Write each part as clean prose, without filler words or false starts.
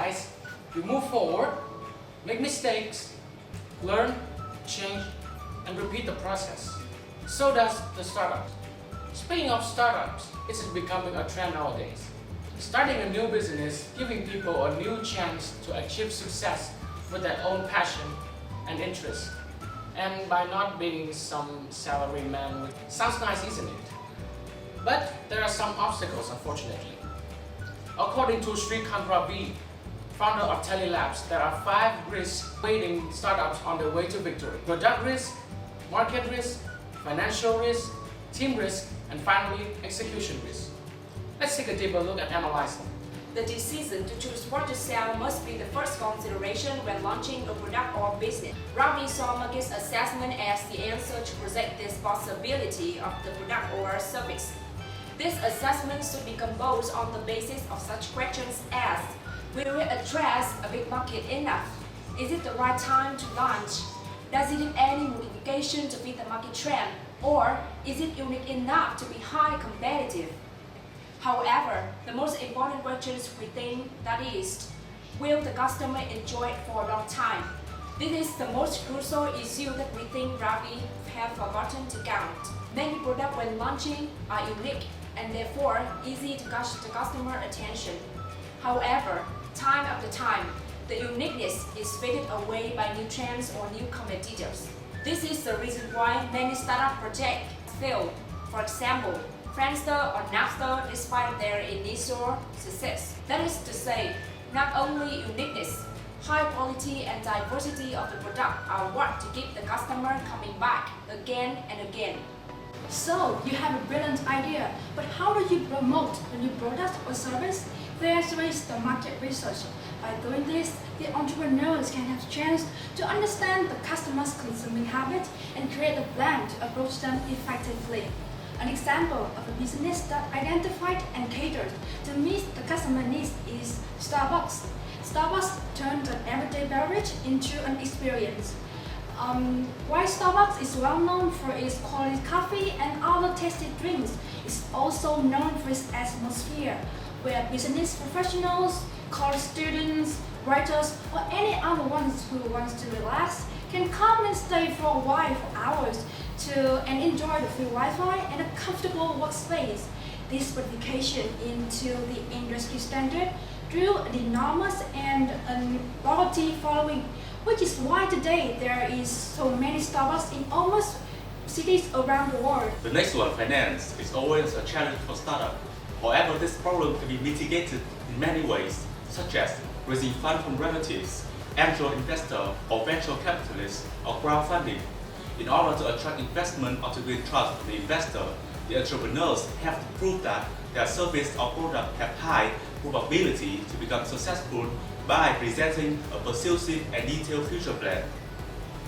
guys, we move forward, make mistakes, learn, change, and repeat the process. So does the startups. Speaking of startups, it's becoming a trend nowadays. Starting a new business, giving people a new chance to achieve success with their own passion and interest, and by not being some salaryman. Sounds nice, isn't it? But there are some obstacles, unfortunately. According to Srikant Ravi, founder of Telelabs, there are 5 risks awaiting startups on their way to victory: product risk, market risk, financial risk, team risk, and finally, execution risk. Let's take a deeper look and analyze them. The decision to choose what to sell must be the first consideration when launching a product or business. Ravi saw market assessment as the answer to project this possibility of the product or service. This assessment should be composed on the basis of such questions as: will it address a big market enough? Is it the right time to launch? Does it have any modification to fit the market trend? Or is it unique enough to be highly competitive? However, the most important questions we think that is, will the customer enjoy it for a long time? This is the most crucial issue that we think Ravi have forgotten to count. Many products when launching are unique and therefore easy to catch the customer attention. However, time after time, the uniqueness is faded away by new trends or new competitors. This is the reason why many startup projects fail. For example, Friendster or Napster, despite their initial success. That is to say, not only uniqueness, high quality and diversity of the product are what to keep the customer coming back again and again. So, you have a brilliant idea, but how do you promote a new product or service? There's the market research. By doing this, the entrepreneurs can have a chance to understand the customer's consuming habits and create a plan to approach them effectively. An example of a business that identified and catered to meet the customer needs is Starbucks. Starbucks turned an everyday beverage into an experience. While Starbucks is well known for its quality coffee and other tasty drinks, it's also known for its atmosphere, where business professionals, college students, writers, or any other ones who wants to relax can come and stay for a while for hours and enjoy the free Wi-Fi and a comfortable workspace. This certification into the industry standard drew an enormous and loyalty following, which is why today there is so many Starbucks in almost cities around the world. The next one, finance, is always a challenge for startup. However, this problem can be mitigated in many ways, such as raising funds from relatives, angel investor or venture capitalists, or crowdfunding. In order to attract investment or to gain trust from the investor, the entrepreneurs have to prove that their service or product have high probability to become successful by presenting a persuasive and detailed future plan.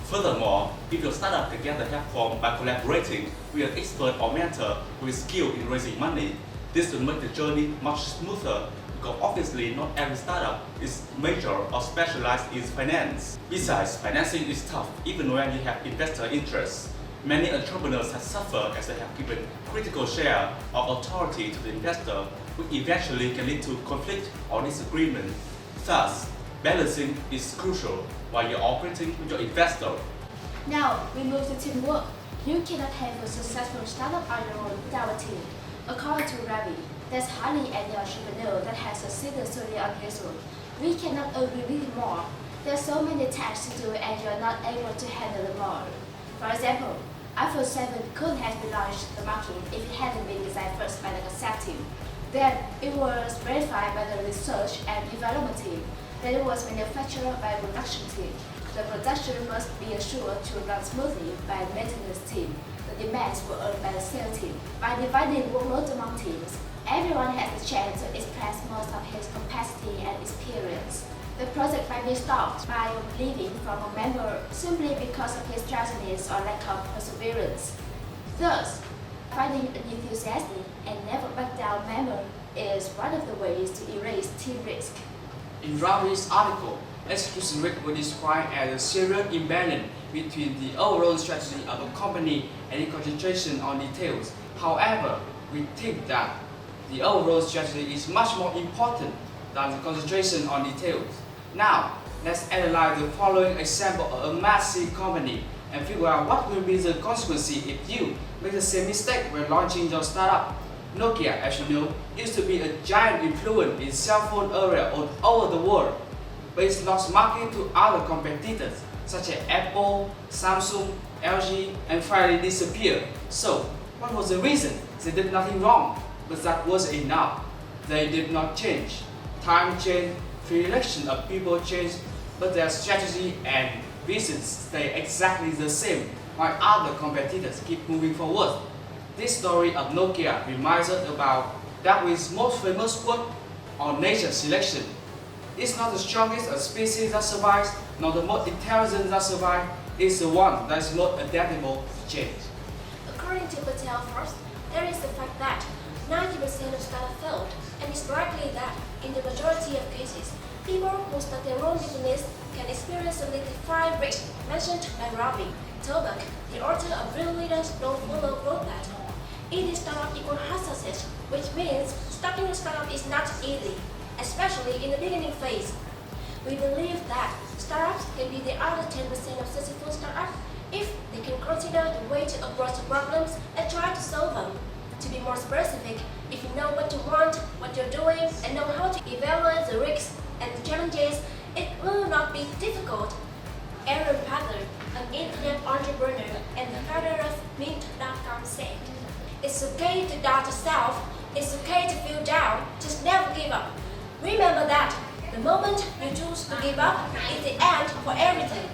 Furthermore, if your startup can get the help from by collaborating with an expert or mentor who is skilled in raising money, this will make the journey much smoother, because obviously not every startup is major or specialized in finance. Besides, financing is tough even when you have investor interest. Many entrepreneurs have suffered as they have given critical share of authority to the investor, which eventually can lead to conflict or disagreement. Thus, balancing is crucial while you're operating with your investor. Now, we move to teamwork. You cannot have a successful startup on your own without a team. According to Ravi, there's hardly any entrepreneur that has succeeded solely on his own. We cannot agree with him more. There's so many tasks to do and you're not able to handle them all. For example, iPhone 7 couldn't have been launched to the market if it hadn't been designed first by the concept team. Then, it was verified by the research and development team. Then it was manufactured by the production team. The production must be assured to run smoothly by the maintenance team. The demands were earned by the sales team. By dividing workload among teams, everyone has a chance to express most of his capacity and experience. The project might be stopped by leaving from a member simply because of his drowsiness or lack of perseverance. Thus, finding an enthusiastic and never back down member is one of the ways to erase team risk. In Ravi's article, execution risk was described as a serious imbalance between the overall strategy of a company and the concentration on details. However, we think that the overall strategy is much more important than the concentration on details. Now, let's analyze the following example of a massive company and figure out what will be the consequences if you make the same mistake when launching your startup. Nokia, as you know, used to be a giant influence in cell phone area all over the world, but it's lost market to other competitors such as Apple, Samsung, LG, and finally disappeared. So, what was the reason? They did nothing wrong, but that wasn't enough. They did not change. Time changed, predilection of people changed, but their strategy and visions stay exactly the same, while other competitors keep moving forward. This story of Nokia reminds us about Darwin's most famous quote on nature selection. It's not the strongest of species that survives, nor the most intelligent that survives. It's the one that is most adaptable to change. According to Patel first, there is the fact that 90% of startups failed, and it's likely that in the majority of cases, people who start their own business can experience the five risks mentioned by Ravi. Tobak, the author of Real Leaders Don't Follow, wrote that it is startup equal hard success, which means starting a startup is not easy, especially in the beginning phase. We believe that startups can be the other 10% of successful startups if they can consider the way to approach the problems and try to solve them. To be more specific, if you know what you want, what you're doing, and know how to evaluate the risks and the challenges, it will not be difficult. Aaron Pather, an internet entrepreneur and the founder of Mint.com said, "It's okay to doubt yourself, it's okay to feel down, just never give up. Remember that the moment you choose to give up is the end for everything."